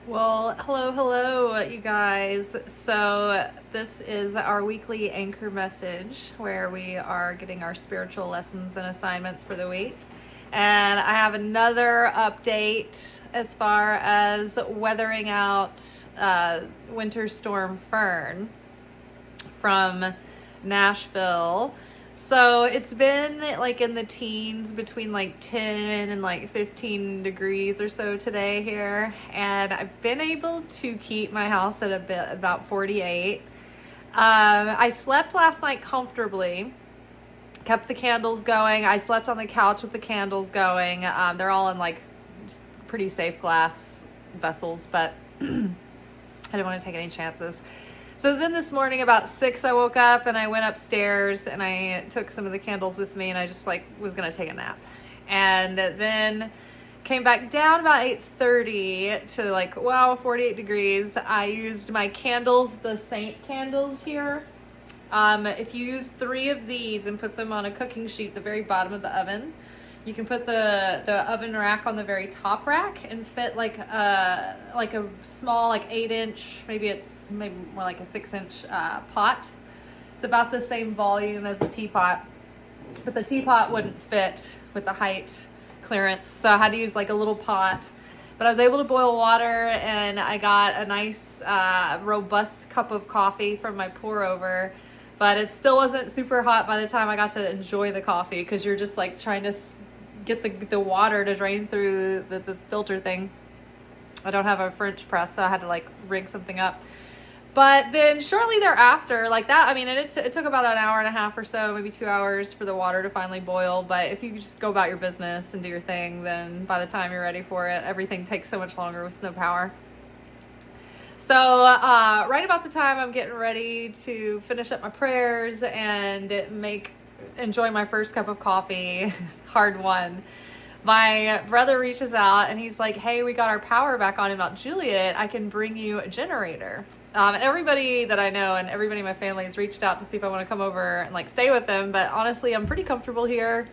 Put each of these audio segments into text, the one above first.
Well, hello, you guys. So, this is our weekly anchor message where we are getting our spiritual lessons and assignments for the week. And I have another update as far as weathering out Winter Storm Fern from Nashville. So it's been like in the teens, between like 10 and like 15 degrees or so today here. And I've been able to keep my house at about 48. I slept last night comfortably, kept the candles going. I slept on the couch with the candles going. They're all in like pretty safe glass vessels, but I didn't want to take any chances. So then this morning about 6, I woke up and I went upstairs and I took some of the candles with me and I just like was going to take a nap. And then came back down about 8:30 to like, 48 degrees. I used my candles, the Saint candles here. If you use 3 of these and put them on a cooking sheet at the very bottom of the oven, you can put the oven rack on the very top rack and fit like a small, like 8-inch, maybe more like a 6-inch pot. It's about the same volume as a teapot, but the teapot wouldn't fit with the height clearance, so I had to use like a little pot. But I was able to boil water, and I got a nice robust cup of coffee from my pour over. But it still wasn't super hot by the time I got to enjoy the coffee, because you're just like trying to get the water to drain through the filter thing. I don't have a French press, so I had to like rig something up. But then shortly thereafter, like that, I mean, it took about an hour and a half or so, maybe 2 hours for the water to finally boil. But if you just go about your business and do your thing, then by the time you're ready for it, everything takes so much longer with no power. So right about the time I'm getting ready to finish up my prayers and enjoy my first cup of coffee, hard won, my brother reaches out and he's like, hey, we got our power back on in Mount Juliet. I can bring you a generator. And everybody that I know and everybody in my family has reached out to see if I want to come over and like stay with them. But honestly, I'm pretty comfortable here.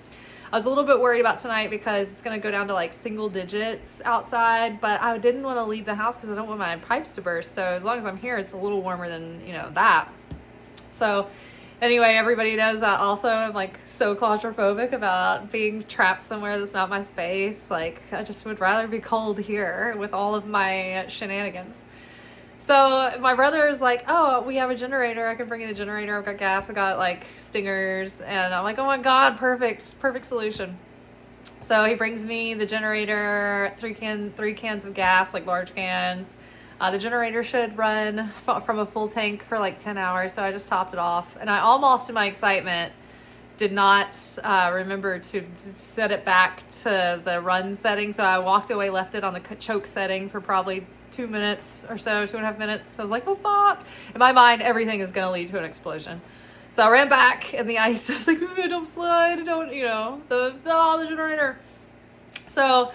I was a little bit worried about tonight because it's going to go down to like single digits outside, but I didn't want to leave the house because I don't want my pipes to burst. So as long as I'm here, it's a little warmer than, that. So anyway, everybody knows that also I'm like so claustrophobic about being trapped somewhere that's not my space. Like I just would rather be cold here with all of my shenanigans. So my brother is like, oh, we have a generator. I can bring you the generator. I've got gas. I got like stingers. And I'm like, oh my God, perfect solution. So he brings me the generator, three cans of gas, like large cans. The generator should run from a full tank for like 10 hours. So I just topped it off. And I almost, in my excitement, did not remember to set it back to the run setting. So I walked away, left it on the choke setting for probably 2 minutes or so, 2.5 minutes. I was like, oh fuck. In my mind, everything is going to lead to an explosion. So I ran back in the ice. I was like, don't slide. Don't, the generator. So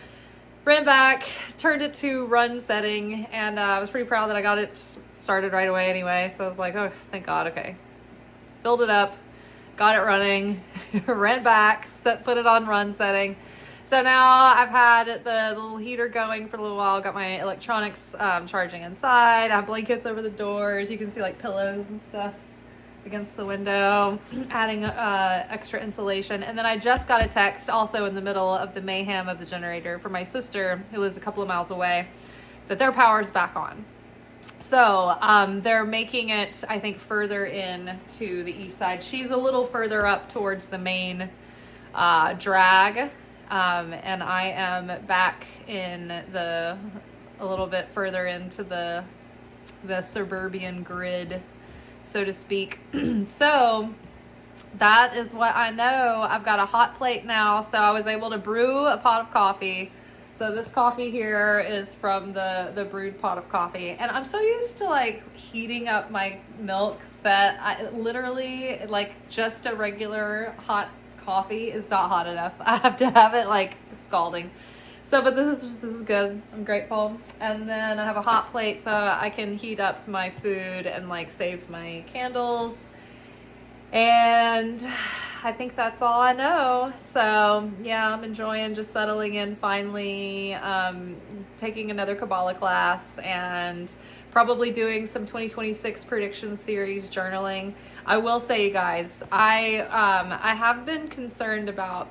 ran back, turned it to run setting, and I was pretty proud that I got it started right away anyway. So I was like, oh, thank God. Okay. Filled it up, got it running, ran back, put it on run setting. So now I've had the little heater going for a little while, got my electronics charging inside. I have blankets over the doors. You can see like pillows and stuff against the window, adding extra insulation. And then I just got a text also in the middle of the mayhem of the generator from my sister, who lives a couple of miles away, that their power's back on. So they're making it, I think, further in to the east side. She's a little further up towards the main drag. And I am back in a little bit further into the suburban grid, so to speak. So that is what I know. I've got a hot plate now, so I was able to brew a pot of coffee. So this coffee here is from the brewed pot of coffee. And I'm so used to like heating up my milk that I literally like just a regular hot coffee is not hot enough. I have to have it like scalding. So, but this is good. I'm grateful. And then I have a hot plate so I can heat up my food and like save my candles. And I think that's all I know. So yeah, I'm enjoying just settling in finally, taking another Kabbalah class and probably doing some 2026 prediction series journaling. I will say, you guys, I have been concerned about,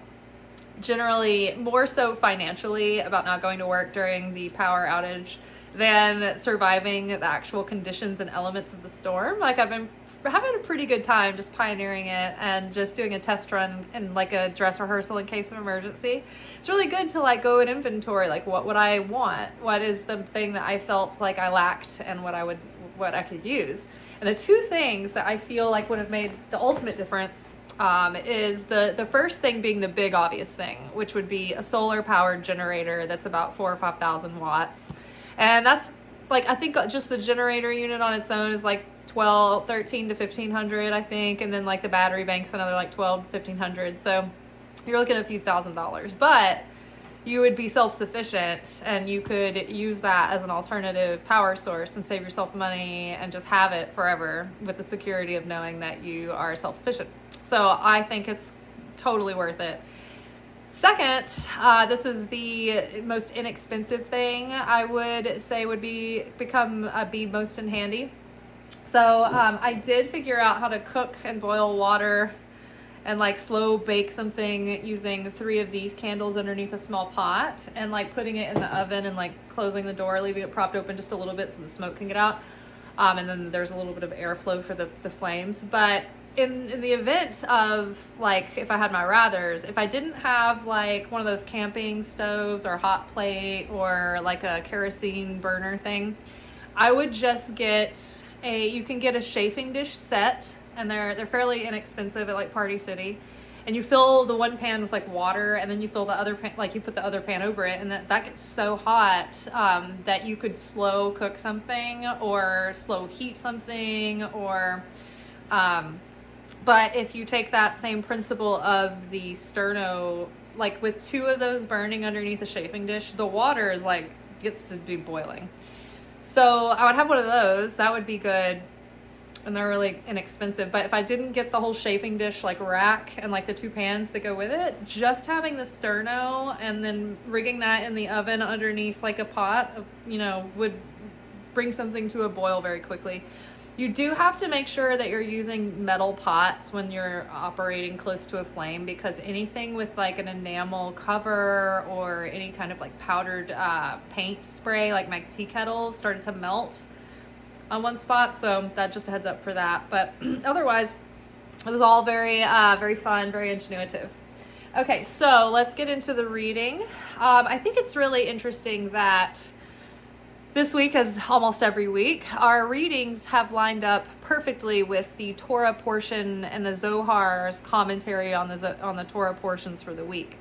generally more so financially, about not going to work during the power outage than surviving the actual conditions and elements of the storm. Like, I've been having a pretty good time just pioneering it and just doing a test run and like a dress rehearsal in case of emergency. It's really good to like go and inventory, like what would I want? What is the thing that I felt like I lacked and what I could use? And the two things that I feel like would have made the ultimate difference is the first thing being the big obvious thing, which would be a solar powered generator that's about 4,000 or 5,000 watts. And that's like, I think just the generator unit on its own is like 13 to 1,500, I think. And then like the battery bank's another like 12 to 1,500. So you're looking at a few $1,000s, but you would be self-sufficient and you could use that as an alternative power source and save yourself money and just have it forever with the security of knowing that you are self-sufficient. So I think it's totally worth it. Second, this is the most inexpensive thing I would say would be most in handy. So I did figure out how to cook and boil water and like slow bake something using 3 of these candles underneath a small pot and like putting it in the oven and like closing the door, leaving it propped open just a little bit so the smoke can get out. And then there's a little bit of airflow for the flames. But in the event of like, if I had my rathers, if I didn't have like one of those camping stoves or hot plate or like a kerosene burner thing, I would just you can get a chafing dish set, and they're fairly inexpensive at like Party City. And you fill the one pan with like water, and then you fill the other pan, like you put the other pan over it, and that gets so hot that you could slow cook something or slow heat something or but if you take that same principle of the sterno, like with 2 of those burning underneath a chafing dish, the water is like gets to be boiling. So I would have one of those. That would be good. And they're really inexpensive. But if I didn't get the whole chafing dish like rack and like the 2 pans that go with it, just having the sterno and then rigging that in the oven underneath like a pot, would bring something to a boil very quickly. You do have to make sure that you're using metal pots when you're operating close to a flame, because anything with like an enamel cover or any kind of like powdered paint spray, like my tea kettle, started to melt on one spot. So that just a heads up for that. But otherwise, it was all very, very fun, very ingenuitive. Okay, so let's get into the reading. I think it's really interesting that this week, as almost every week, our readings have lined up perfectly with the Torah portion and the Zohar's commentary on the Torah portions for the week.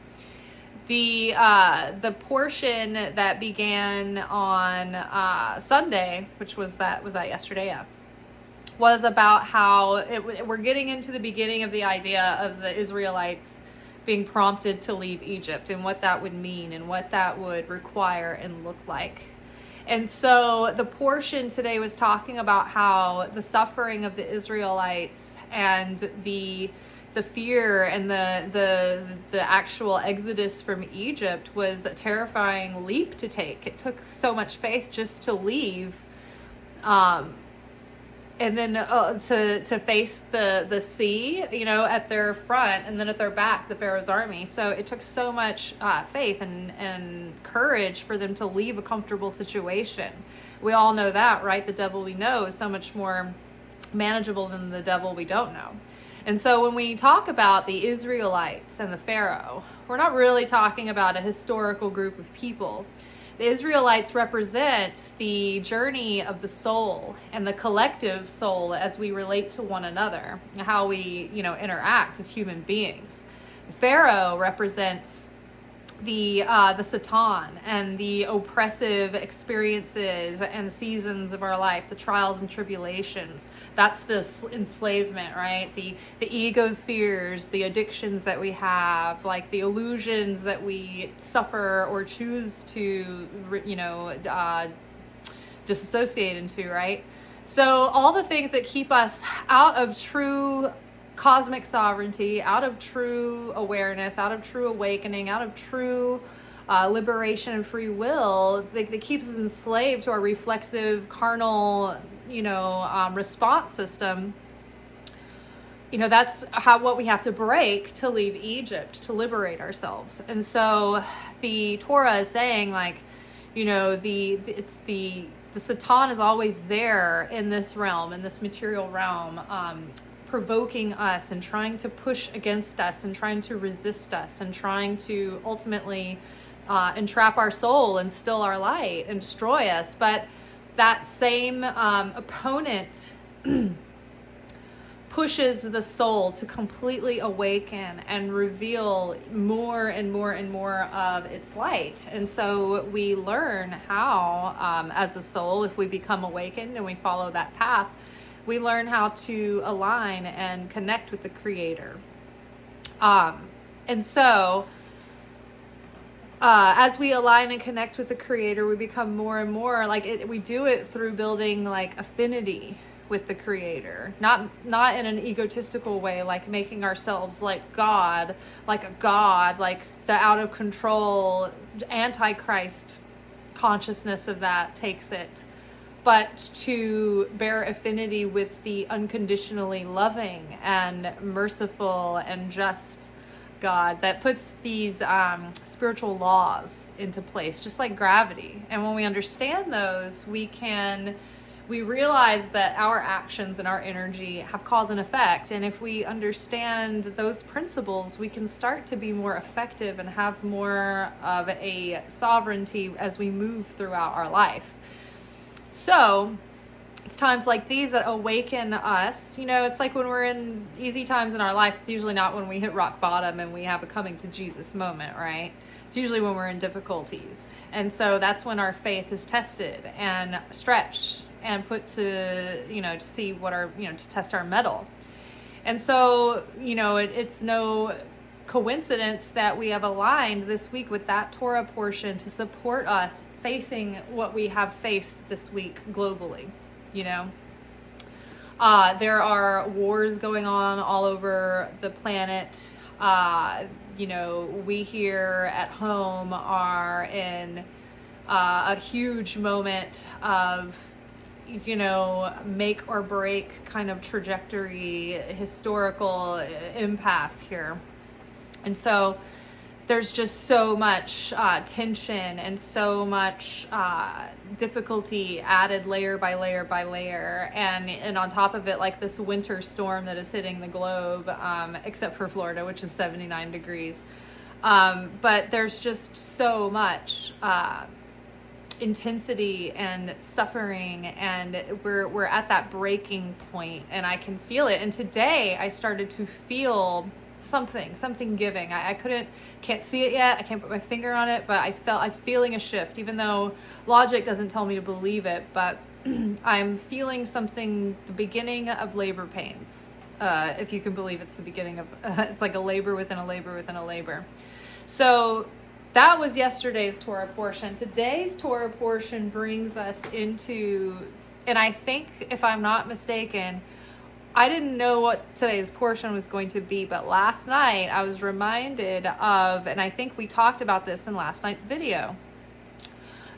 The portion that began on Sunday, which was that yesterday, yeah, was about how we're getting into the beginning of the idea of the Israelites being prompted to leave Egypt and what that would mean and what that would require and look like. And so the portion today was talking about how the suffering of the Israelites and the fear and the actual exodus from Egypt was a terrifying leap to take. It took so much faith just to leave, and then to face the sea, at their front, and then at their back, the Pharaoh's army. So it took so much faith and courage for them to leave a comfortable situation. We all know that, right? The devil we know is so much more manageable than the devil we don't know. And so when we talk about the Israelites and the Pharaoh, we're not really talking about a historical group of people. The Israelites represent the journey of the soul and the collective soul as we relate to one another, how we, interact as human beings. The Pharaoh represents the Satan and the oppressive experiences and seasons of our life, the trials and tribulations. That's the enslavement, right? The ego's fears, the addictions that we have, like the illusions that we suffer or choose to, disassociate into, right? So all the things that keep us out of true cosmic sovereignty, out of true awareness, out of true awakening, out of true liberation and free will, that keeps us enslaved to our reflexive, carnal, response system. That's what we have to break to leave Egypt, to liberate ourselves. And so the Torah is saying, the Satan is always there in this realm, in this material realm, provoking us and trying to push against us and trying to resist us and trying to ultimately entrap our soul and still our light and destroy us. But that same opponent pushes the soul to completely awaken and reveal more and more and more of its light. And so we learn how, as a soul, if we become awakened and we follow that path, we learn how to align and connect with the Creator. And so as we align and connect with the Creator, we become more and more we do it through building affinity with the Creator, not in an egotistical way, like making ourselves like God, like a God, like the out of control antichrist consciousness of that takes it, but to bear affinity with the unconditionally loving and merciful and just God that puts these spiritual laws into place, just like gravity. And when we understand those, we realize that our actions and our energy have cause and effect. And if we understand those principles, we can start to be more effective and have more of a sovereignty as we move throughout our life. So it's times like these that awaken us. It's like when we're in easy times in our life, it's usually not when we hit rock bottom and we have a coming to Jesus moment, right? It's usually when we're in difficulties. And so that's when our faith is tested and stretched and put to, to see what to test our mettle. And so, it's no coincidence that we have aligned this week with that Torah portion to support us facing what we have faced this week globally. There are wars going on all over the planet. We here at home are in a huge moment of, make or break kind of trajectory, historical impasse here. And so there's just so much tension and so much difficulty added layer by layer by layer. And on top of it, this winter storm that is hitting the globe, except for Florida, which is 79 degrees. But there's just so much intensity and suffering, and we're at that breaking point, and I can feel it. And today I started to feel something giving. I can't see it yet. I can't put my finger on it, but I'm feeling a shift, even though logic doesn't tell me to believe it, but I'm feeling something, the beginning of labor pains. If you can believe it's the beginning of, it's like a labor within a labor within a labor. So that was yesterday's Torah portion. Today's Torah portion brings us into, and I think, if I'm not mistaken, I didn't know what today's portion was going to be, but last night I was reminded of, and I think we talked about this in last night's video,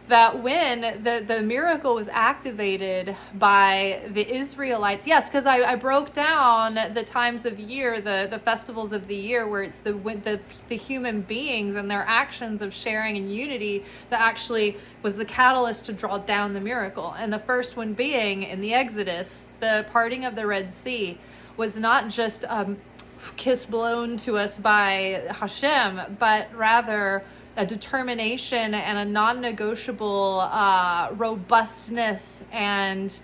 that when the miracle was activated by the Israelites, yes, because I broke down the times of year, the festivals of the year, where it's the human beings and their actions of sharing in unity that actually was the catalyst to draw down the miracle. And the first one being in the Exodus, the parting of the Red Sea was not just a kiss blown to us by Hashem, but rather a determination and a non-negotiable robustness and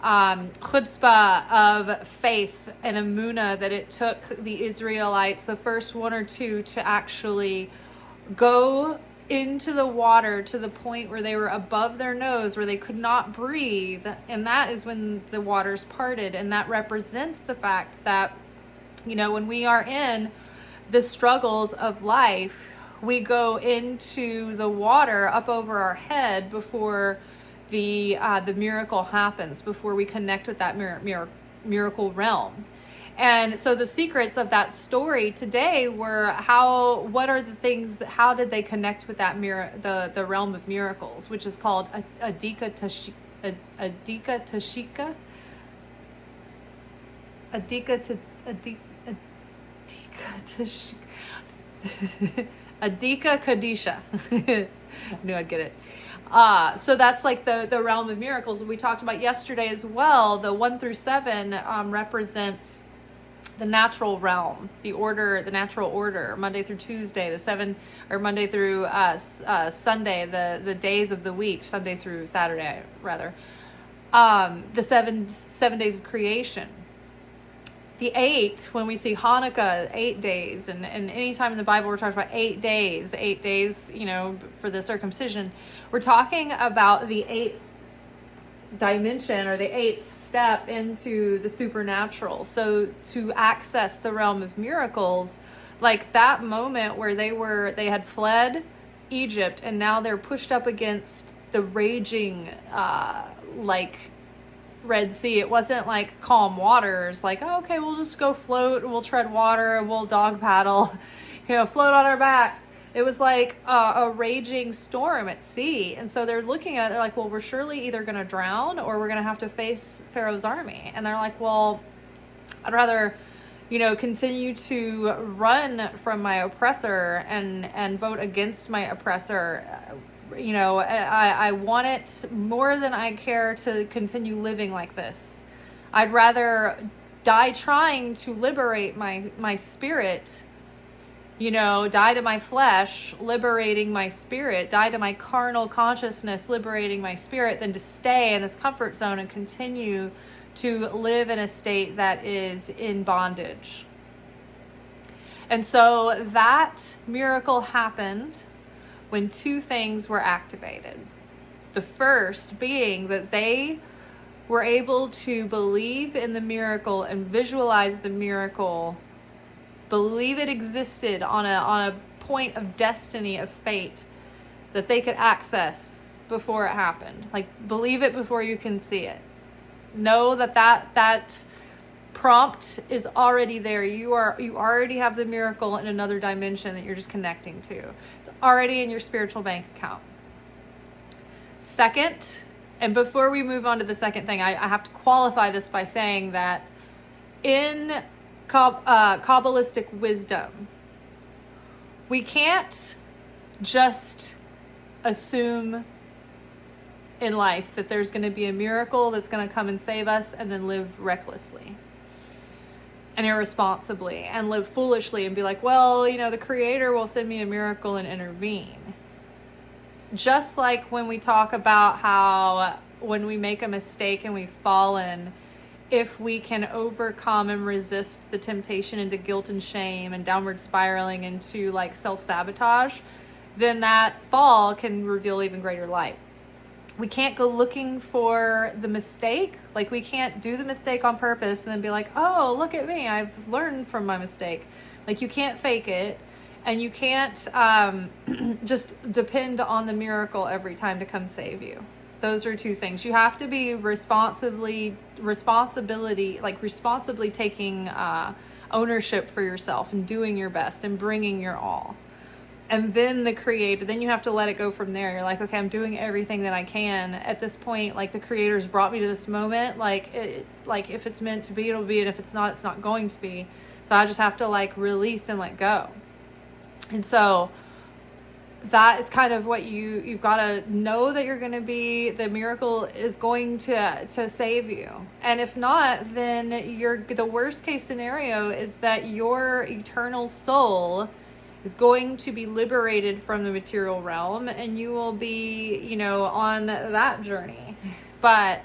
chutzpah of faith and emunah that it took the Israelites, the first one or two, to actually go into the water to the point where they were above their nose, where they could not breathe. And that is when the waters parted. And that represents the fact that, when we are in the struggles of life, we go into the water up over our head before the miracle happens, before we connect with that miracle realm. And so the secrets of that story today were what are the things, how did they connect with that the realm of miracles, which is called Adika Tashika. Adika Kadisha. I knew I'd get it. So that's like the realm of miracles. We talked about yesterday as well. The 1 through 7 represents the natural realm, the natural order, Monday through Tuesday, Monday through Sunday, the days of the week, Sunday through Saturday, rather. The seven days of creation. The 8, when we see Hanukkah, 8 days, and anytime in the Bible we're talking about 8 days, for the circumcision, we're talking about the 8th dimension or the 8th step into the supernatural. So to access the realm of miracles, like that moment where they had fled Egypt and now they're pushed up against the raging, Red Sea. It wasn't like calm waters, like, oh, okay, we'll just go float and we'll tread water and we'll dog paddle, float on our backs. It was like a raging storm at sea. And so they're looking at it, they're like, well, we're surely either going to drown or we're going to have to face Pharaoh's army. And they're like, well, I'd rather, continue to run from my oppressor and vote against my oppressor. I want it more than I care to continue living like this. I'd rather die trying to liberate my spirit, die to my flesh, liberating my spirit, die to my carnal consciousness, liberating my spirit, than to stay in this comfort zone and continue to live in a state that is in bondage. And so that miracle happened when 2 things were activated. The first being that they were able to believe in the miracle and visualize the miracle, believe it existed on a point of destiny, of fate, that they could access before it happened. Like, believe it before you can see it. Know that prompt is already there. You already have the miracle in another dimension that you're just connecting to. It's already in your spiritual bank account. Second, and before we move on to the second thing, I have to qualify this by saying that in Kabbalistic wisdom, we can't just assume in life that there's going to be a miracle that's going to come and save us and then live recklessly and irresponsibly and live foolishly and be like, well, the Creator will send me a miracle and intervene. Just like when we talk about how when we make a mistake and we've fallen, if we can overcome and resist the temptation into guilt and shame and downward spiraling into like self-sabotage, then that fall can reveal even greater light. We can't go looking for the mistake. Like, we can't do the mistake on purpose and then be like, oh, look at me, I've learned from my mistake. Like, you can't fake it, and you can't just depend on the miracle every time to come save you. Those are 2 things. You have to be responsibly taking ownership for yourself and doing your best and bringing your all. And then then you have to let it go from there. You're like, okay, I'm doing everything that I can at this point. Like, the Creator's brought me to this moment. Like if it's meant to be, it'll be. And if it's not going to be. So I just have to release and let go. And so that is kind of what you've got to know, that you're going to be, the miracle is going to save you. And if not, then the worst case scenario is that your eternal soul is going to be liberated from the material realm, and you will be, on that journey. But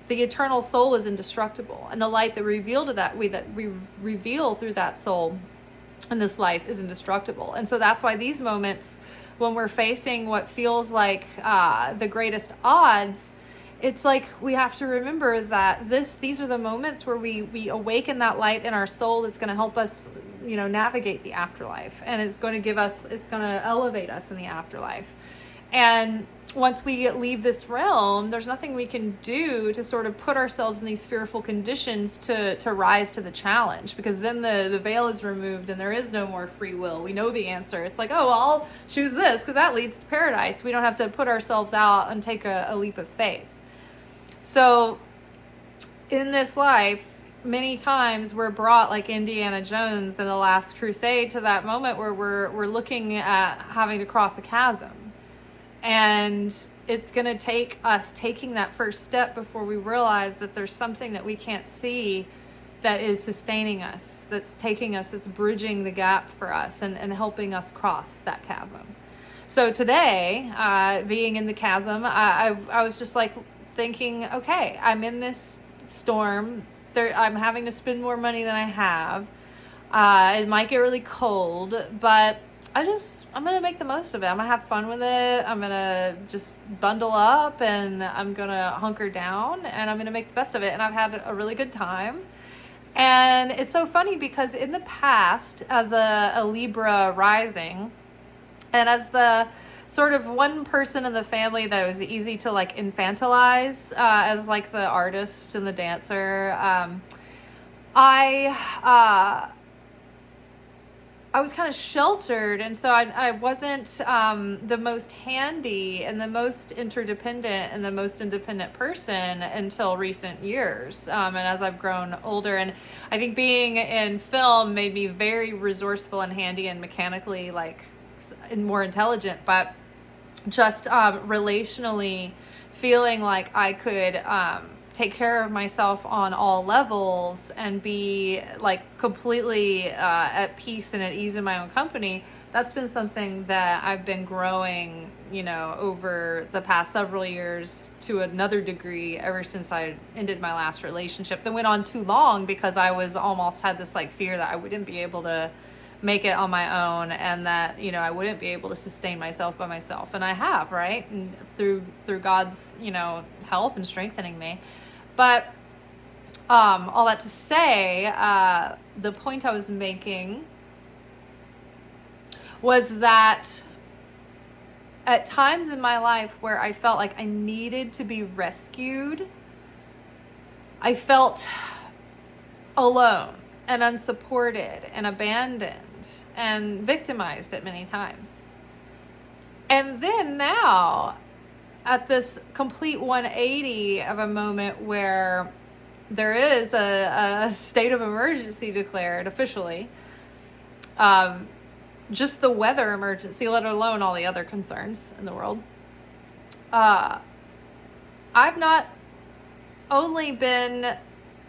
the eternal soul is indestructible, and the light that we reveal through that soul in this life is indestructible. And so that's why these moments, when we're facing what feels like the greatest odds, it's like we have to remember that these are the moments where we awaken that light in our soul that's going to help us, navigate the afterlife, and it's going to elevate us in the afterlife. And once we leave this realm, there's nothing we can do to sort of put ourselves in these fearful conditions to rise to the challenge, because then the veil is removed and there is no more free will. We know the answer. It's like, oh, well, I'll choose this because that leads to paradise. We don't have to put ourselves out and take a leap of faith. So in this life, many times we're brought, like Indiana Jones in The Last Crusade, to that moment where we're looking at having to cross a chasm. And it's going to take us taking that first step before we realize that there's something that we can't see that is sustaining us, that's taking us, that's bridging the gap for us and helping us cross that chasm. So today, being in the chasm, I was just like thinking, okay, I'm in this storm. I'm having to spend more money than I have. It might get really cold, but I'm going to make the most of it. I'm going to have fun with it. I'm going to just bundle up and I'm going to hunker down and I'm going to make the best of it. And I've had a really good time. And it's so funny because in the past, as a Libra rising, and as the sort of one person in the family that it was easy to like infantilize, as like the artist and the dancer, I was kind of sheltered, and so I wasn't the most handy and the most interdependent and the most independent person until recent years. And as I've grown older, and I think being in film made me very resourceful and handy and mechanically and more intelligent, but just relationally feeling like I could take care of myself on all levels and be like completely at peace and at ease in my own company. That's been something that I've been growing, over the past several years to another degree ever since I ended my last relationship that went on too long, because I was almost had this like fear that I wouldn't be able to make it on my own, and that, I wouldn't be able to sustain myself by myself. And I have, right? And through God's, help and strengthening me. But all that to say, the point I was making was that at times in my life where I felt like I needed to be rescued, I felt alone and unsupported and abandoned and victimized at many times. And then now, at this complete 180 of a moment where there is a state of emergency declared officially, just the weather emergency, let alone all the other concerns in the world, I've not only been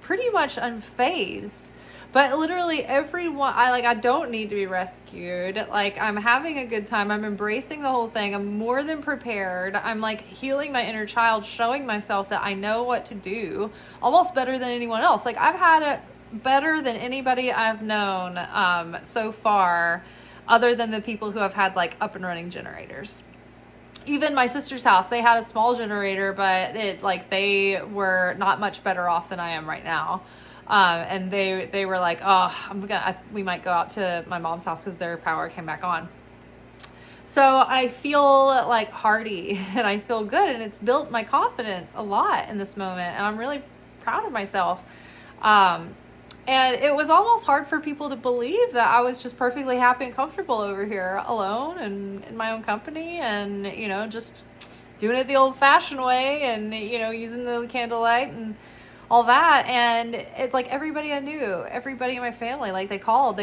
pretty much unfazed, but literally everyone, I don't need to be rescued. Like, I'm having a good time. I'm embracing the whole thing. I'm more than prepared. I'm like healing my inner child, showing myself that I know what to do almost better than anyone else. Like, I've had it better than anybody I've known so far, other than the people who have had like up and running generators. Even my sister's house, they had a small generator, but they were not much better off than I am right now. And they were like, oh, we might go out to my mom's house because their power came back on. So I feel like hardy and I feel good, and it's built my confidence a lot in this moment. And I'm really proud of myself. And it was almost hard for people to believe that I was just perfectly happy and comfortable over here alone and in my own company and, just doing it the old fashioned way and, using the candlelight and all that. And it's like everybody I knew, everybody in my family, like they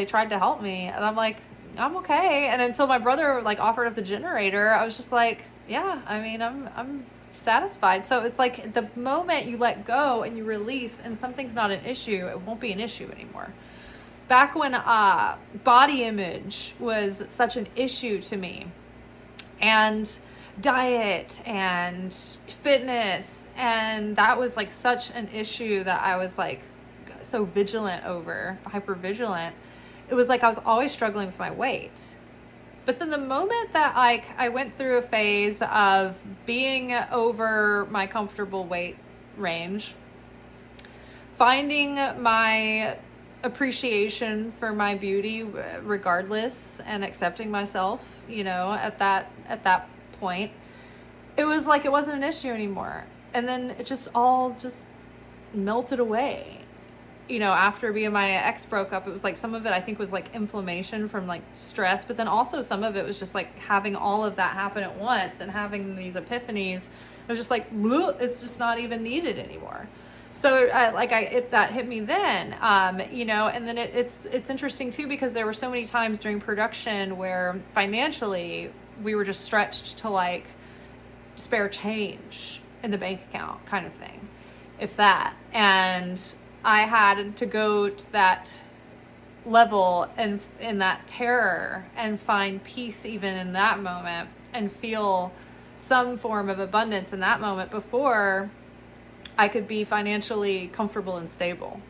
tried to help me, and I'm like, I'm okay. And until my brother offered up the generator, I was just like, yeah, I'm satisfied. So it's like the moment you let go and you release and something's not an issue, it won't be an issue anymore. Back when body image was such an issue to me, and diet and fitness, and that was like such an issue that I was like so vigilant over, hyper vigilant. It was like I was always struggling with my weight. But then the moment that I went through a phase of being over my comfortable weight range, finding my appreciation for my beauty regardless, and accepting myself, at that point, it was like it wasn't an issue anymore. And then it just all just melted away. You know, after me and my ex broke up, it was like some of it I think was like inflammation from like stress, but then also some of it was just like having all of that happen at once and having these epiphanies. It was just like, it's just not even needed anymore. So that hit me then, you know, and then it's interesting too, because there were so many times during production where financially we were just stretched to like spare change in the bank account kind of thing, if that. And I had to go to that level and in that terror and find peace even in that moment and feel some form of abundance in that moment before I could be financially comfortable and stable.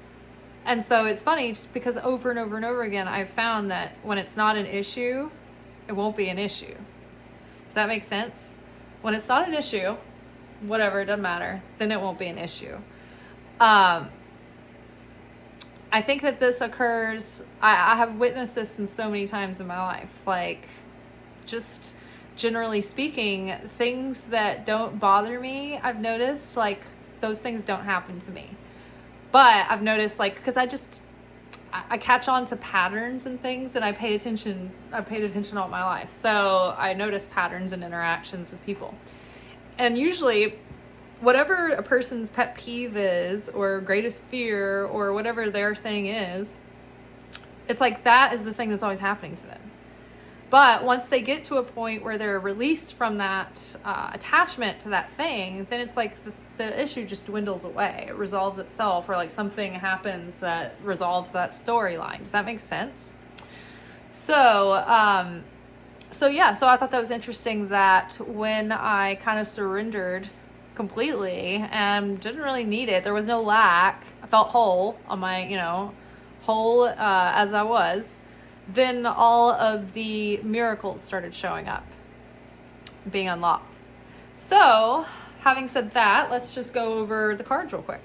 And so it's funny just because over and over and over again, I've found that when it's not an issue, it won't be an issue. Does that make sense? When it's not an issue, whatever, it doesn't matter, then it won't be an issue. I think that this occurs, I have witnessed this in so many times in my life, like just generally speaking, things that don't bother me, I've noticed like those things don't happen to me. But I've noticed like, because I catch on to patterns and things, and I paid attention all my life. So I notice patterns and interactions with people. And usually whatever a person's pet peeve is or greatest fear or whatever their thing is, it's like that is the thing that's always happening to them. But once they get to a point where they're released from that attachment to that thing, then it's like the issue just dwindles away. It resolves itself, or like something happens that resolves that storyline. Does that make sense? So I thought that was interesting that when I kind of surrendered completely and didn't really need it, there was no lack, I felt whole on my, whole as I was, then all of the miracles started showing up, being unlocked. So having said that, let's just go over the cards real quick.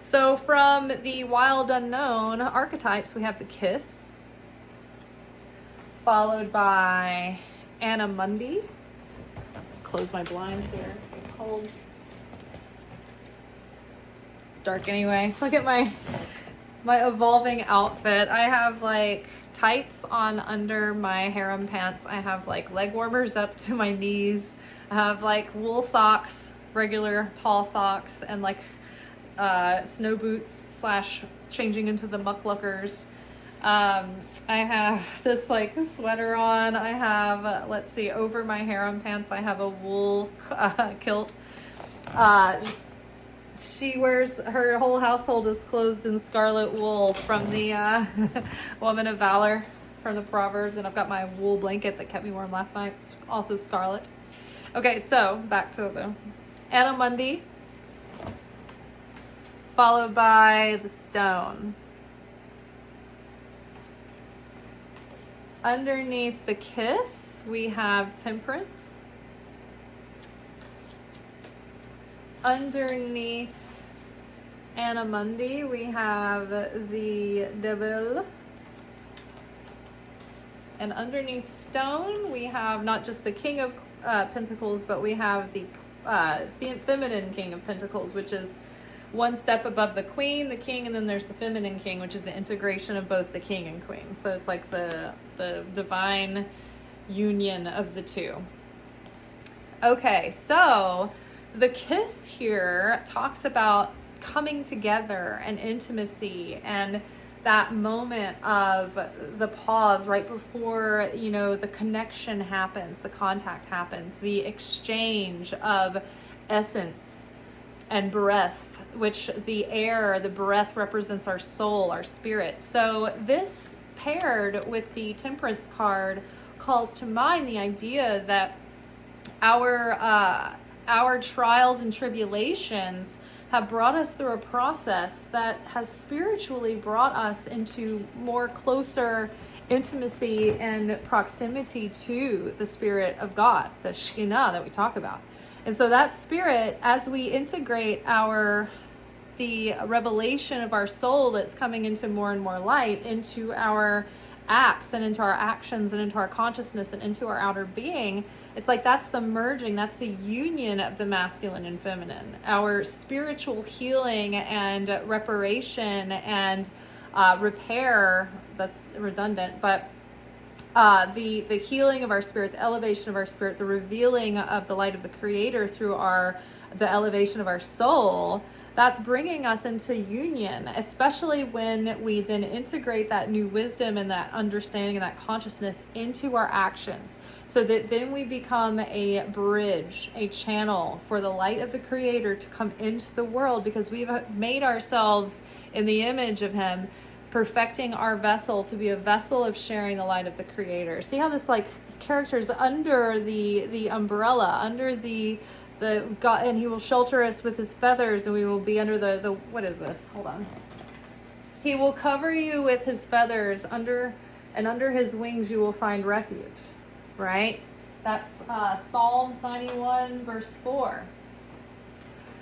So from the wild unknown archetypes, we have the Kiss, followed by Anna Mundi. Close my blinds here, it's cold. Dark anyway. Look at my evolving outfit. I have like tights on under my harem pants. I have like leg warmers up to my knees. I have like wool socks, regular tall socks, and like snow boots / changing into the muckluckers. I have this like sweater on. I have, over my harem pants, I have a wool kilt. She wears, her whole household is clothed in scarlet wool from the Woman of Valor from the Proverbs, and I've got my wool blanket that kept me warm last night. It's also scarlet. Okay, so back to the Anna Mundi, followed by the Stone. Underneath the Kiss, we have Temperance. Underneath Anna Mundi, we have the Devil. And underneath Stone, we have not just the King of Pentacles, but we have the feminine King of Pentacles, which is one step above the Queen, the King, and then there's the feminine King, which is the integration of both the King and Queen. So it's like the divine union of the two. Okay, so the Kiss here talks about coming together and intimacy and that moment of the pause right before, the connection happens, the contact happens, the exchange of essence and breath, which the air, the breath represents our soul, our spirit. So this paired with the Temperance card calls to mind the idea that our trials and tribulations have brought us through a process that has spiritually brought us into more closer intimacy and proximity to the Spirit of God, the Shekhinah that we talk about. And so that Spirit, as we integrate the revelation of our soul that's coming into more and more light into our acts and into our actions and into our consciousness and into our outer being, it's like that's the merging, that's the union of the masculine and feminine. Our spiritual healing and reparation and repair, that's redundant, but the healing of our spirit, the elevation of our spirit, the revealing of the light of the Creator through the elevation of our soul, that's bringing us into union, especially when we then integrate that new wisdom and that understanding and that consciousness into our actions, so that then we become a bridge, a channel for the light of the Creator to come into the world, because we've made ourselves in the image of Him, perfecting our vessel to be a vessel of sharing the light of the Creator. See how this character is under the umbrella, under the God, and He will shelter us with His feathers, and we will be under the what is this? Hold on. He will cover you with His feathers, under His wings you will find refuge. Right? That's Psalms 91 verse 4.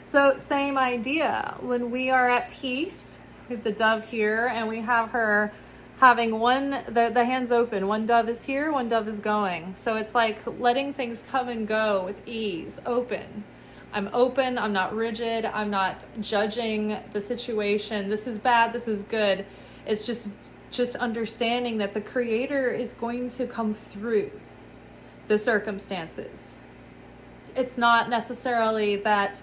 So same idea. When we are at peace, we have the dove here, and we have her having the hands open. One dove is here, one dove is going. So it's like letting things come and go with ease, open. I'm open, I'm not rigid, I'm not judging the situation. This is bad, this is good. It's just understanding that the Creator is going to come through the circumstances. It's not necessarily that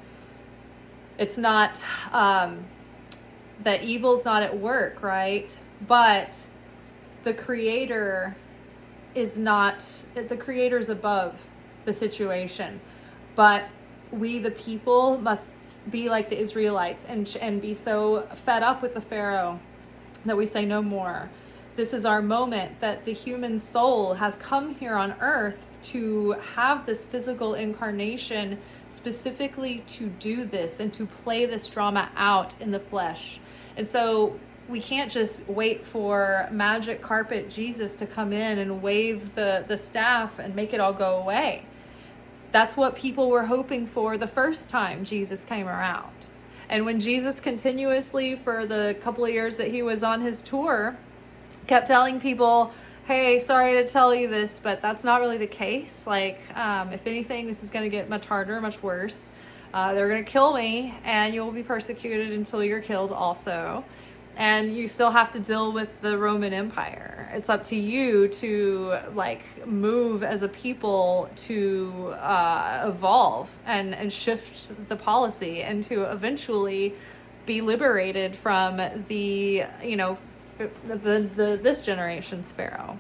that evil's not at work, right? But the Creator is above the situation. But we, the people, must be like the Israelites and be so fed up with the Pharaoh that we say no more. This is our moment, that the human soul has come here on earth to have this physical incarnation specifically to do this and to play this drama out in the flesh. And so we can't just wait for magic carpet Jesus to come in and wave the staff and make it all go away. That's what people were hoping for the first time Jesus came around. And when Jesus continuously, for the couple of years that He was on His tour, kept telling people, hey, sorry to tell you this, but that's not really the case. If anything, this is going to get much harder, much worse. They're going to kill me, and you will be persecuted until you're killed also. And you still have to deal with the Roman Empire. It's up to you to move as a people to evolve and shift the policy, and to eventually be liberated from this generation's Pharaoh,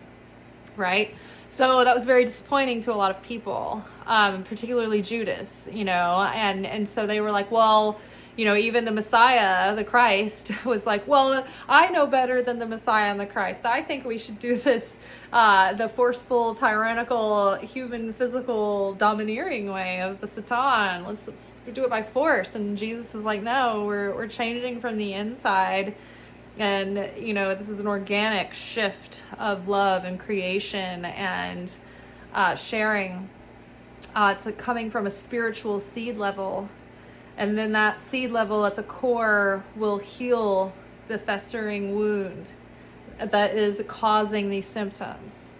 right? So that was very disappointing to a lot of people, particularly Judas, and so they were like, well, even the Messiah, the Christ, was like, well, I know better than the Messiah and the Christ. I think we should do this, the forceful, tyrannical, human, physical, domineering way of the Satan. Let's do it by force. And Jesus is like, no, we're changing from the inside. And, this is an organic shift of love and creation and sharing. It's coming from a spiritual seed level. And then that seed level at the core will heal the festering wound that is causing these symptoms.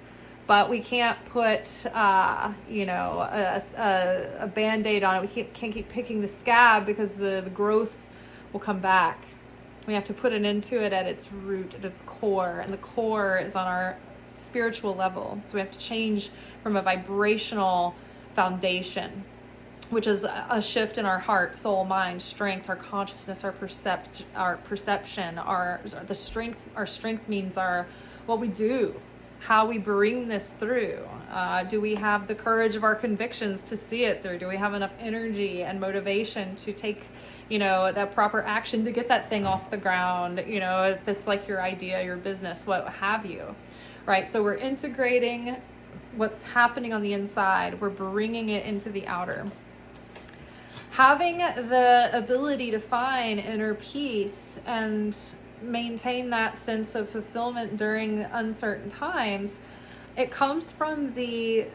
But we can't put, a Band-Aid on it. We can't keep picking the scab, because the growth will come back. We have to put an end to it at its root, at its core. And the core is on our spiritual level. So we have to change from a vibrational foundation, which is a shift in our heart, soul, mind, strength, our consciousness, our perception, our strength. Our strength means what we do, how we bring this through. Do we have the courage of our convictions to see it through? Do we have enough energy and motivation to take, that proper action to get that thing off the ground? If it's like your idea, your business, what have you, right? So we're integrating what's happening on the inside. We're bringing it into the outer. Having the ability to find inner peace and maintain that sense of fulfillment during uncertain times, it comes from the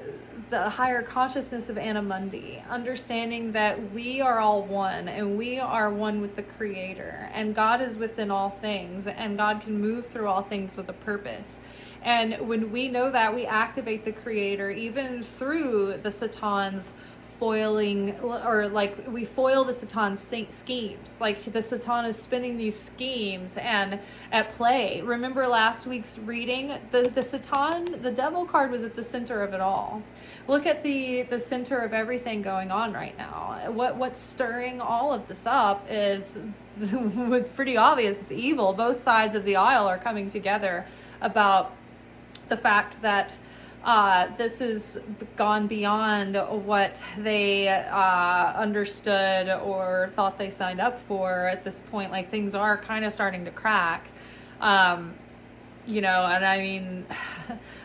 the higher consciousness of Anna Mundi, understanding that we are all one and we are one with the Creator, and God is within all things, and God can move through all things with a purpose. And when we know that, we activate the Creator even through the Satan's foiling, or like we foil the Satan's schemes. Like the Satan is spinning these schemes and at play. Remember last week's reading, the Satan, the devil card was at the center of it all. Look at the center of everything going on right now. What's stirring all of this up is what's pretty obvious. It's evil. Both sides of the aisle are coming together about the fact that this has gone beyond what they understood or thought they signed up for at this point. Like things are kind of starting to crack, you know, and I mean,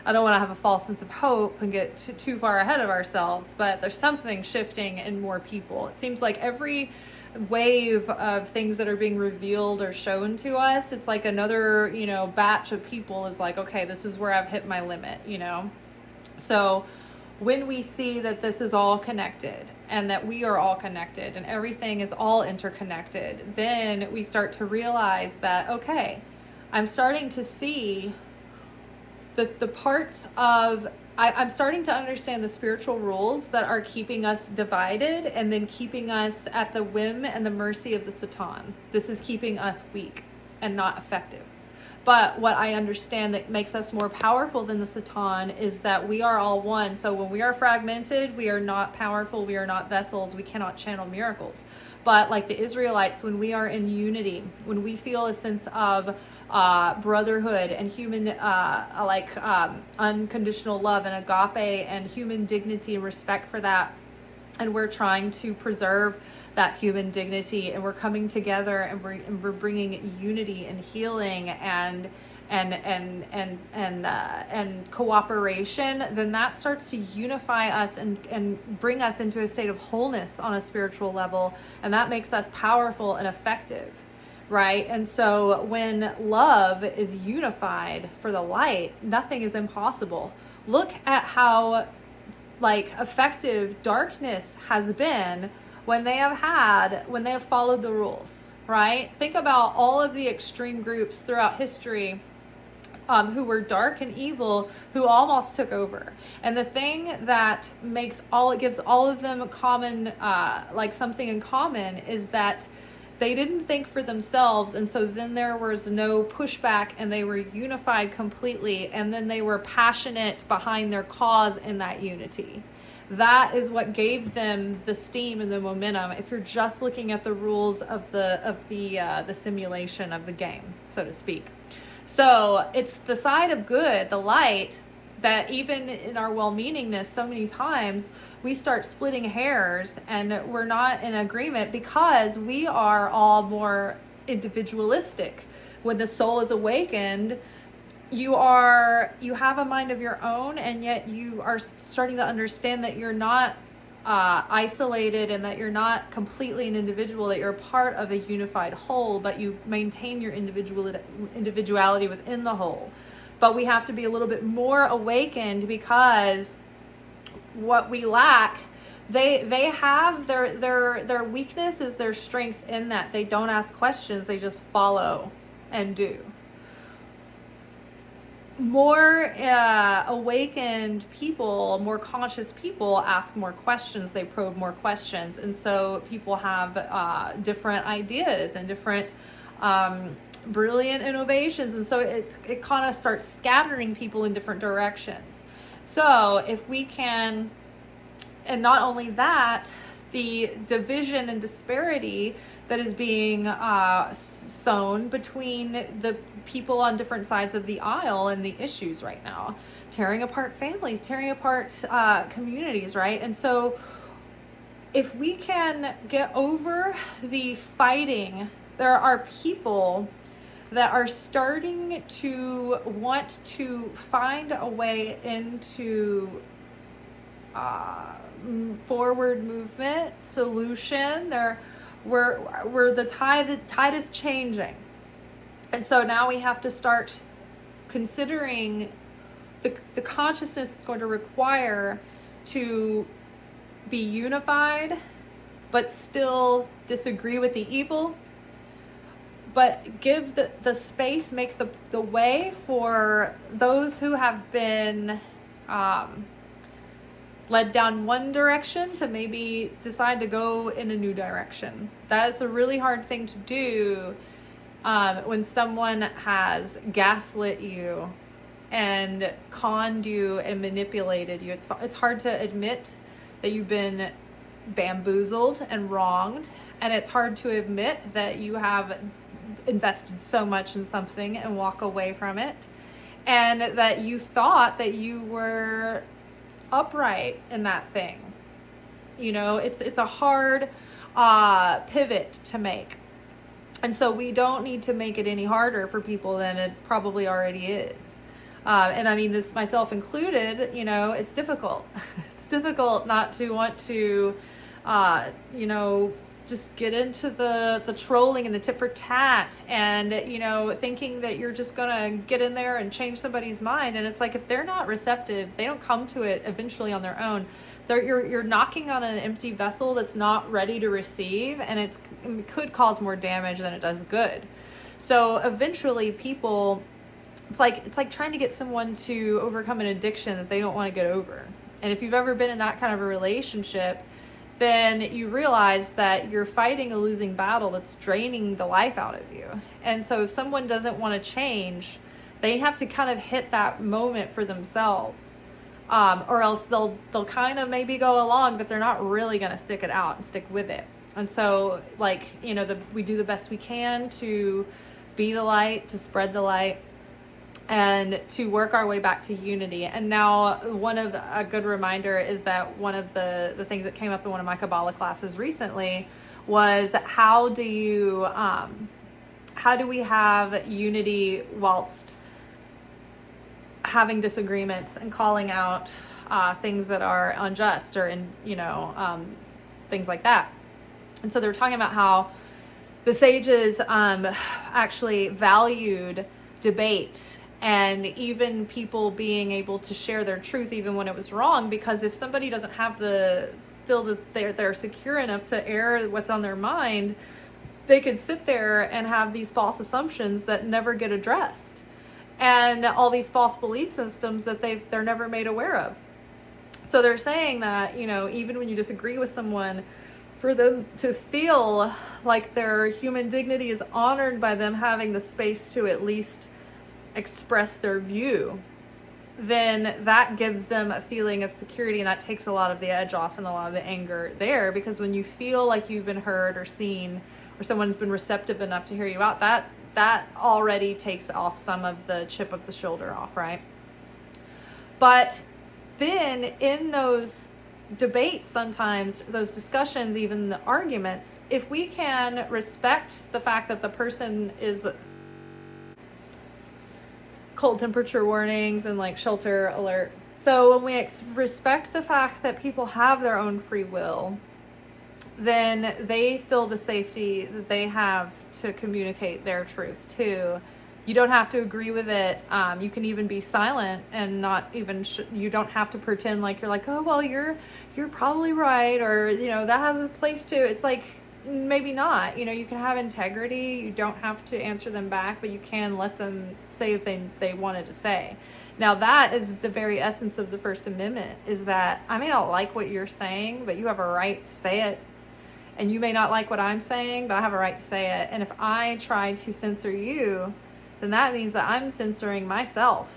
I don't want to have a false sense of hope and get too far ahead of ourselves, but there's something shifting in more people. It seems like every wave of things that are being revealed or shown to us, it's like another, you know, batch of people is like, okay, this is where I've hit my limit, you know? So when we see that this is all connected and that we are all connected and everything is all interconnected, then we start to realize that, okay, I'm starting to see the parts of, I'm starting to understand the spiritual rules that are keeping us divided and then keeping us at the whim and the mercy of the Satan. This is keeping us weak and not effective. But what I understand that makes us more powerful than the Satan is that we are all one. So when we are fragmented, we are not powerful. We are not vessels. We cannot channel miracles. But like the Israelites, when we are in unity, when we feel a sense of brotherhood and human, unconditional love and agape and human dignity and respect for that, and we're trying to preserve that human dignity, and we're coming together and we're bringing unity and healing and cooperation, then that starts to unify us and bring us into a state of wholeness on a spiritual level, and that makes us powerful and effective, right? And so when love is unified for the light, nothing is impossible. Look at how effective darkness has been when they have followed the rules, right? Think about all of the extreme groups throughout history who were dark and evil, who almost took over. And the thing that gives all of them common, something in common, is that they didn't think for themselves, and so then there was no pushback, and they were unified completely, and then they were passionate behind their cause in that unity. That is what gave them the steam and the momentum, if you're just looking at the rules of the simulation of the game, so to speak. So it's the side of good, the light, that even in our well-meaningness, so many times we start splitting hairs and we're not in agreement because we are all more individualistic. When the soul is awakened, you have a mind of your own, and yet you are starting to understand that you're not isolated and that you're not completely an individual, that you're a part of a unified whole, but you maintain your individuality within the whole. But we have to be a little bit more awakened, because what we lack, they have their weakness is their strength, in that they don't ask questions, they just follow and do. More awakened people, more conscious people ask more questions, they probe more questions, and so people have different ideas and different brilliant innovations, and so it kind of starts scattering people in different directions. So if we can, and not only that, the division and disparity that is being sown between the people on different sides of the aisle and the issues right now, tearing apart families, tearing apart communities, right? And so if we can get over the fighting, there are people that are starting to want to find a way into forward movement, solution. Where the tide is changing. And so now we have to start considering the consciousness is going to require to be unified, but still disagree with the evil, but give the space, make the way for those who have been led down one direction to maybe decide to go in a new direction. That's a really hard thing to do when someone has gaslit you and conned you and manipulated you. It's hard to admit that you've been bamboozled and wronged, and it's hard to admit that you have invested so much in something and walk away from it, and that you thought that you were upright in that thing. You know, it's a hard pivot to make. And so we don't need to make it any harder for people than it probably already is. And I mean, this myself included, you know, it's difficult. It's difficult not to want to, you know, just get into the trolling and the tit for tat and, you know, thinking that you're just going to get in there and change somebody's mind. And it's like, if they're not receptive, they don't come to it eventually on their own. You're knocking on an empty vessel that's not ready to receive, and it could cause more damage than it does good. So eventually people, it's like trying to get someone to overcome an addiction that they don't want to get over. And if you've ever been in that kind of a relationship, then you realize that you're fighting a losing battle that's draining the life out of you. And so if someone doesn't want to change, they have to kind of hit that moment for themselves. Or else they'll kind of maybe go along, but they're not really going to stick it out and stick with it. And so, like, you know, we do the best we can to be the light, to spread the light, and to work our way back to unity. And now a good reminder is that one of the things that came up in one of my Kabbalah classes recently was how do we have unity whilst having disagreements and calling out things that are unjust or things like that. And so they were talking about how the sages actually valued debate and even people being able to share their truth even when it was wrong, because if somebody doesn't have they're secure enough to air what's on their mind, they could sit there and have these false assumptions that never get addressed, and all these false belief systems that they're never made aware of. So they're saying that, you know, even when you disagree with someone, for them to feel like their human dignity is honored by them having the space to at least express their view, then that gives them a feeling of security, and that takes a lot of the edge off and a lot of the anger there, because when you feel like you've been heard or seen, or someone's been receptive enough to hear you out, that already takes off some of the chip of the shoulder off, right? But then in those debates, sometimes those discussions, even the arguments, if we can respect the fact that the person is cold temperature warnings and like shelter alert. So when we respect the fact that people have their own free will, then they feel the safety that they have to communicate their truth too. You don't have to agree with it. You can even be silent and not even, you don't have to pretend like you're like, oh, well, you're probably right. Or, you know, that has a place too. It's like, maybe not, you know, you can have integrity. You don't have to answer them back, but you can let them say what they wanted to say. Now that is the very essence of the First Amendment, is that I may not like what you're saying, but you have a right to say it. And you may not like what I'm saying, but I have a right to say it. And if I try to censor you, then that means that I'm censoring myself.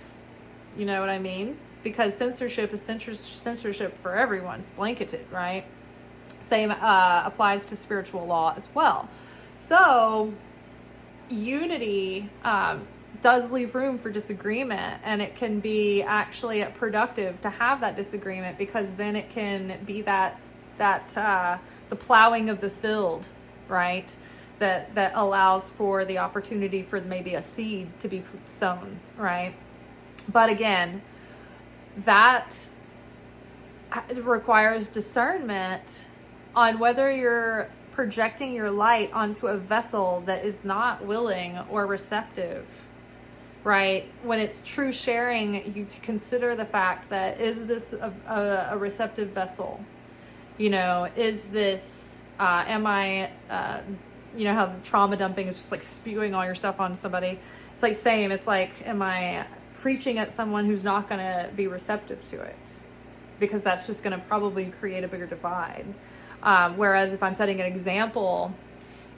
You know what I mean? Because censorship is censorship for everyone. It's blanketed, right? Same applies to spiritual law as well. So unity does leave room for disagreement, and it can be actually productive to have that disagreement, because then it can be that the plowing of the field, right? That allows for the opportunity for maybe a seed to be sown, right? But again, that requires discernment on whether you're projecting your light onto a vessel that is not willing or receptive right? When it's true sharing, you to consider the fact that, is this a receptive vessel? You know, is this, am I, you know how the trauma dumping is just like spewing all your stuff on somebody? It's like saying, it's like, am I preaching at someone who's not going to be receptive to it? Because that's just going to probably create a bigger divide. Whereas if I'm setting an example,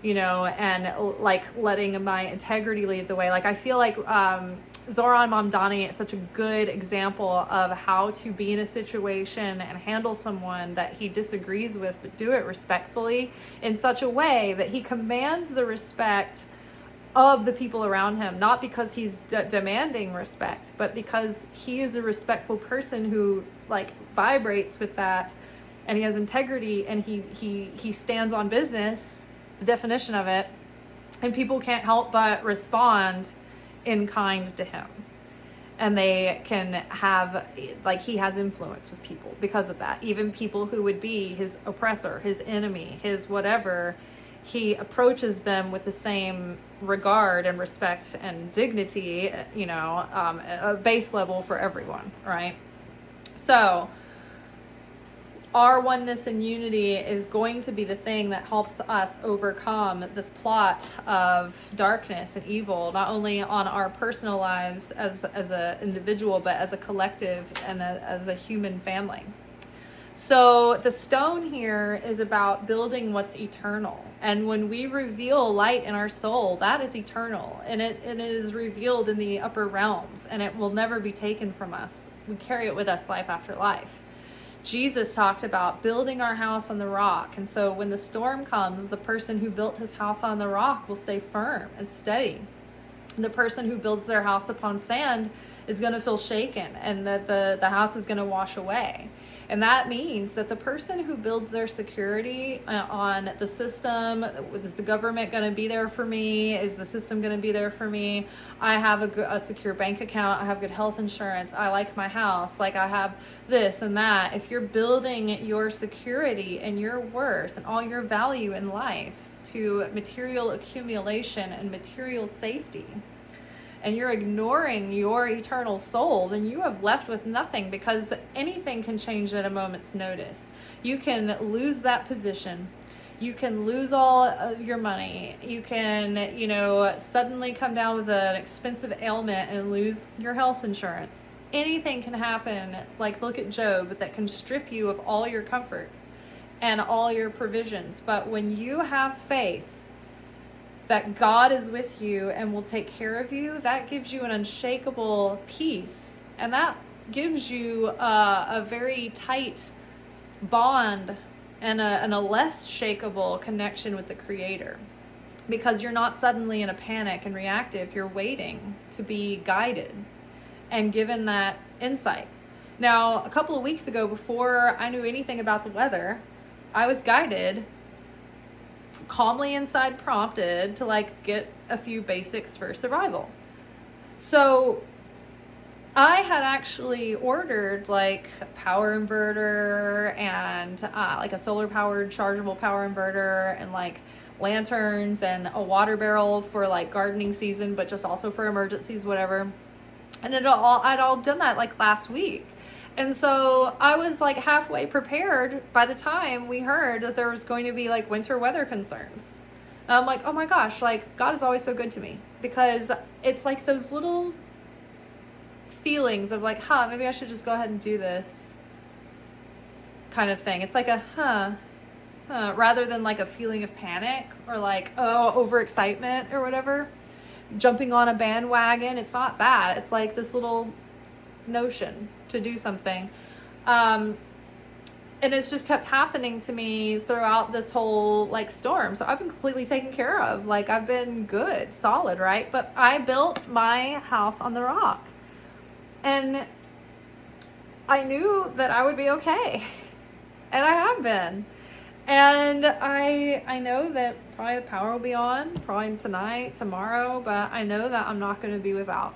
you know, and like letting my integrity lead the way, like I feel like Zoran Mamdani is such a good example of how to be in a situation and handle someone that he disagrees with, but do it respectfully in such a way that he commands the respect of the people around him, not because he's demanding respect, but because he is a respectful person who like vibrates with that, and he has integrity, and he stands on business, the definition of it, and people can't help but respond in kind to him. And they can have, like, he has influence with people because of that. Even people who would be his oppressor, his enemy, his whatever, he approaches them with the same regard and respect and dignity, you know, a base level for everyone, right? So our oneness and unity is going to be the thing that helps us overcome this plot of darkness and evil, not only on our personal lives as an individual, but as a collective and as a human family. So the stone here is about building what's eternal. And when we reveal light in our soul, that is eternal. And it is revealed in the upper realms, and it will never be taken from us. We carry it with us life after life. Jesus talked about building our house on the rock. And so when the storm comes, the person who built his house on the rock will stay firm and steady. The person who builds their house upon sand is going to feel shaken, and that the house is going to wash away. And that means that the person who builds their security on the system, is the government going to be there for me? Is the system going to be there for me? I have a secure bank account. I have good health insurance. I like my house. Like, I have this and that. If you're building your security and your worth and all your value in life to material accumulation and material safety, and you're ignoring your eternal soul, then you have left with nothing, because anything can change at a moment's notice. You can lose that position. You can lose all of your money. You can, you know, suddenly come down with an expensive ailment and lose your health insurance. Anything can happen, like look at Job, that can strip you of all your comforts and all your provisions. But when you have faith that God is with you and will take care of you, that gives you an unshakable peace. And that gives you a very tight bond and a less shakable connection with the Creator. Because you're not suddenly in a panic and reactive, you're waiting to be guided and given that insight. Now, a couple of weeks ago, before I knew anything about the weather, I was guided, calmly inside prompted, to like get a few basics for survival. So I had actually ordered like a power inverter and like a solar powered chargeable power inverter, and like lanterns and a water barrel for like gardening season, but just also for emergencies, whatever. And I'd all done that like last week. And so I was like halfway prepared by the time we heard that there was going to be like winter weather concerns. And I'm like, oh my gosh, like God is always so good to me, because it's like those little feelings of like, maybe I should just go ahead and do this kind of thing. It's like a rather than like a feeling of panic or like, overexcitement or whatever, jumping on a bandwagon. It's not that. It's like this little notion to do something. And it's just kept happening to me throughout this whole like storm. So I've been completely taken care of. Like, I've been good, solid, right? But I built my house on the rock, and I knew that I would be okay. And I have been. And I know that probably the power will be on, probably tonight, tomorrow, but I know that I'm not going to be without.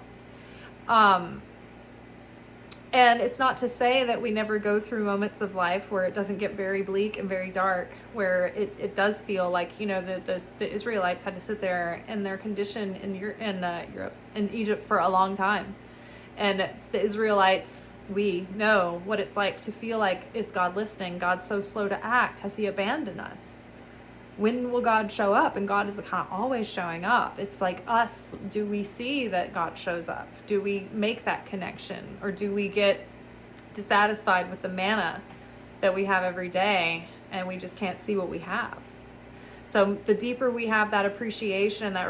And it's not to say that we never go through moments of life where it doesn't get very bleak and very dark, where it does feel like, the Israelites had to sit there in their condition in Egypt for a long time. And the Israelites, we know what it's like to feel like, is God listening? God's so slow to act. Has he abandoned us? When will God show up? And God is kind of always showing up. It's like us. Do we see that God shows up? Do we make that connection? Or do we get dissatisfied with the manna that we have every day and we just can't see what we have? So the deeper we have that appreciation and that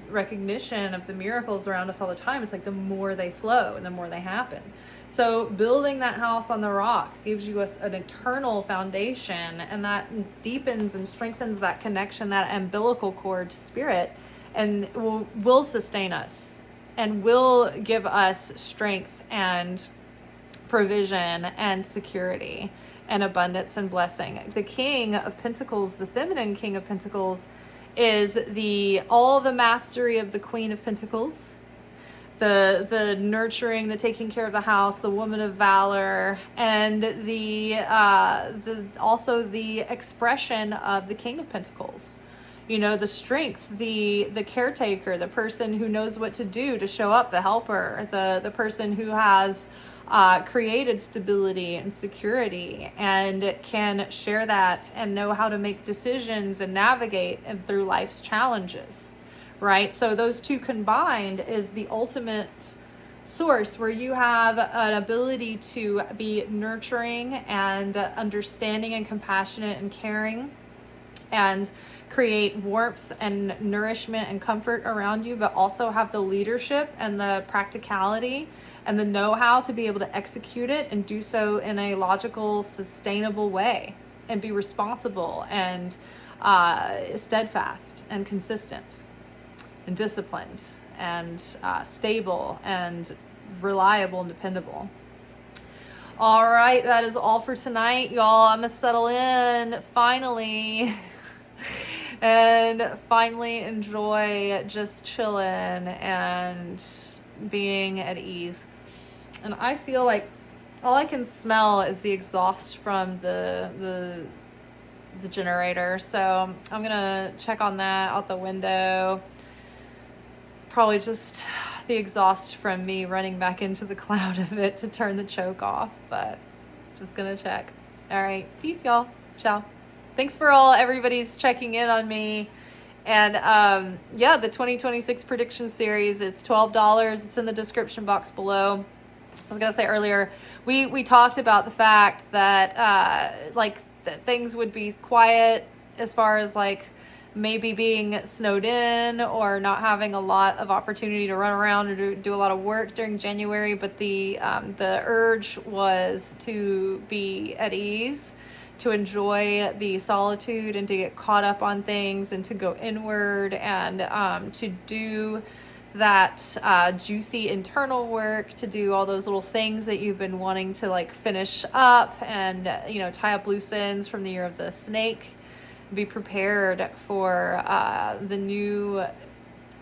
recognition of the miracles around us all the time, it's like the more they flow and the more they happen. So building that house on the rock gives you an eternal foundation, and that deepens and strengthens that connection, that umbilical cord to spirit, and will sustain us and will give us strength and provision and security and abundance and blessing. The King of Pentacles, the feminine King of Pentacles, is all the mastery of the Queen of Pentacles, the nurturing, the taking care of the house, the woman of valor, and also the expression of the King of Pentacles. The strength, the caretaker, the person who knows what to do to show up, the helper, the person who has created stability and security and can share that and know how to make decisions and navigate through life's challenges, right? So those two combined is the ultimate source where you have an ability to be nurturing and understanding and compassionate and caring and create warmth and nourishment and comfort around you, but also have the leadership and the practicality and the know-how to be able to execute it and do so in a logical, sustainable way, and be responsible and steadfast and consistent and disciplined and stable and reliable and dependable. All right, that is all for tonight, y'all. I'm gonna settle in finally and finally enjoy just chilling and being at ease. And I feel like all I can smell is the exhaust from the generator. So I'm gonna check on that out the window. Probably just the exhaust from me running back into the cloud of it to turn the choke off, but just gonna check. All right, peace, y'all. Ciao. Thanks for everybody's checking in on me. And the 2026 prediction series, it's $12. It's in the description box below. I was gonna say earlier, we talked about the fact that that things would be quiet as far as maybe being snowed in or not having a lot of opportunity to run around or do a lot of work during January, but the urge was to be at ease, to enjoy the solitude and to get caught up on things and to go inward and to do that juicy internal work, to do all those little things that you've been wanting to finish up and tie up loose ends from the year of the snake. Be prepared for the new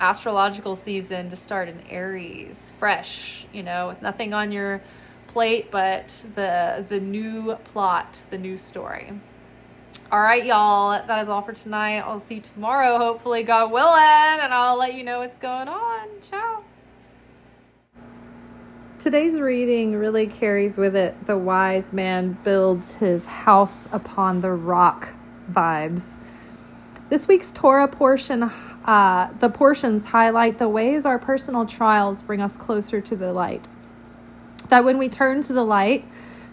astrological season to start in Aries, fresh, with nothing on your plate but the new plot, the new story. All right, y'all, that is all for tonight. I'll see you tomorrow, hopefully, God willing, and I'll let you know what's going on. Ciao. Today's reading really carries with it the wise man builds his house upon the rock vibes. This week's Torah portion, the portions highlight the ways our personal trials bring us closer to the light. That when we turn to the light,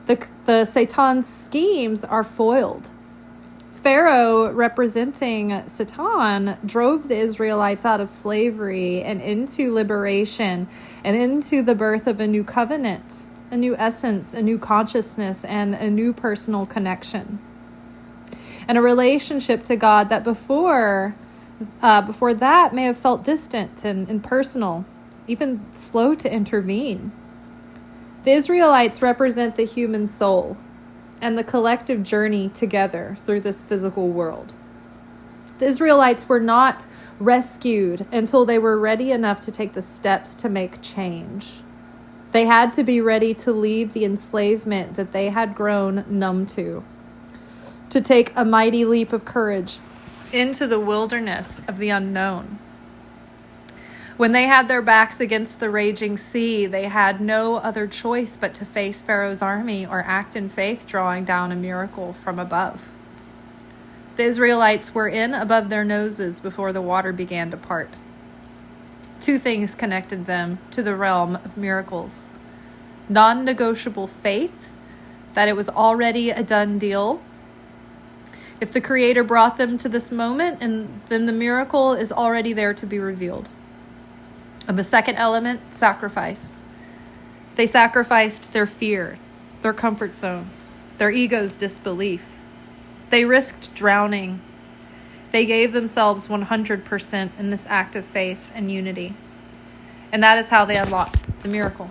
the Satan's schemes are foiled. Pharaoh, representing Satan, drove the Israelites out of slavery and into liberation and into the birth of a new covenant, a new essence, a new consciousness, and a new personal connection. And a relationship to God that before that may have felt distant and impersonal, even slow to intervene. The Israelites represent the human soul and the collective journey together through this physical world. The Israelites were not rescued until they were ready enough to take the steps to make change. They had to be ready to leave the enslavement that they had grown numb to take a mighty leap of courage into the wilderness of the unknown. When they had their backs against the raging sea, they had no other choice but to face Pharaoh's army or act in faith, drawing down a miracle from above. The Israelites were in above their noses before the water began to part. Two things connected them to the realm of miracles: non-negotiable faith, that it was already a done deal. If the Creator brought them to this moment, and then the miracle is already there to be revealed. And the second element, sacrifice. They sacrificed their fear, their comfort zones, their ego's disbelief. They risked drowning. They gave themselves 100% in this act of faith and unity. And that is how they unlocked the miracle.